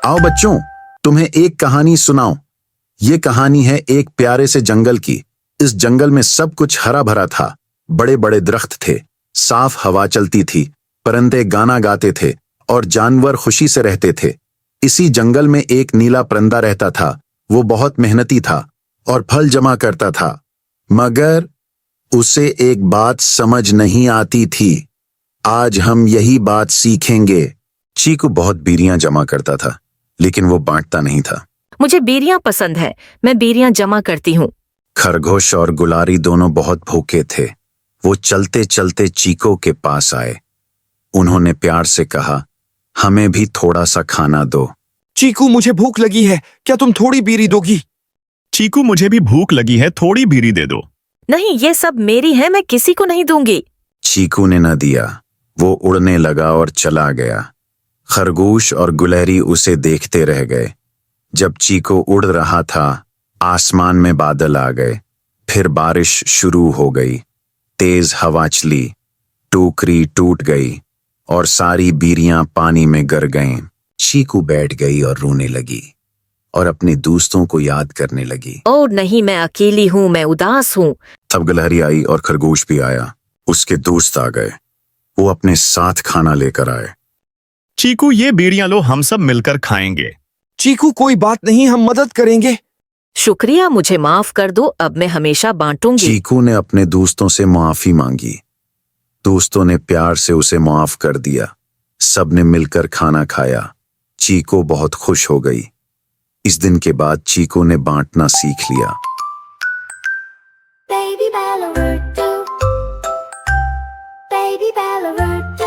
आओ बच्चों, तुम्हें एक कहानी सुनाओ। ये कहानी है एक प्यारे से जंगल की। इस जंगल में सब कुछ हरा भरा था। बड़े बड़े दरख्त थे, साफ हवा चलती थी, परिंदे गाना गाते थे और जानवर खुशी से रहते थे। इसी जंगल में एक नीला परिंदा रहता था। वो बहुत मेहनती था और फल जमा करता था, मगर उसे एक बात समझ नहीं आती थी। आज हम यही बात सीखेंगे। चीकू बहुत बेरियां जमा करता था, लेकिन वो बांटता नहीं था। मुझे बेरियां पसंद है, मैं बेरियां जमा करती हूँ। खरगोश और गुलारी दोनों बहुत भूखे थे। वो चलते चलते चीकू के पास आए। उन्होंने प्यार से कहा, हमें भी थोड़ा सा खाना दो। चीकू, मुझे भूख लगी है, क्या तुम थोड़ी बेरी दोगी? चीकू, मुझे भी भूख लगी है, थोड़ी बेरी दे दो। नहीं, ये सब मेरी है, मैं किसी को नहीं दूंगी। चीकू ने न दिया। वो उड़ने लगा और चला गया। खरगोश और गुलहरी उसे देखते रह गए। जब चीकू उड़ रहा था, आसमान में बादल आ गए। फिर बारिश शुरू हो गई। तेज हवा चली, टोकरी टूट गई और सारी बेरियां पानी में गिर गईं। चीकू बैठ गई और रोने लगी और अपने दोस्तों को याद करने लगी। ओह नहीं, मैं अकेली हूँ, मैं उदास हूँ। तब गुलहरी आई और खरगोश भी आया। उसके दोस्त आ गए। वो अपने साथ खाना लेकर आए। चीकू, ये बेरियां लो, हम सब मिलकर खाएंगे। चीकू, कोई बात नहीं, हम मदद करेंगे। शुक्रिया, मुझे माफ कर दो, अब मैं हमेशा बांटूंगी। चीकू ने अपने दोस्तों से माफी मांगी। दोस्तों ने प्यार से उसे माफ कर दिया। सबने मिलकर खाना खाया। चीकू बहुत खुश हो गई। इस दिन के बाद चीकू ने बांटना सीख लिया। Baby Bella Bird, baby Bella Bird.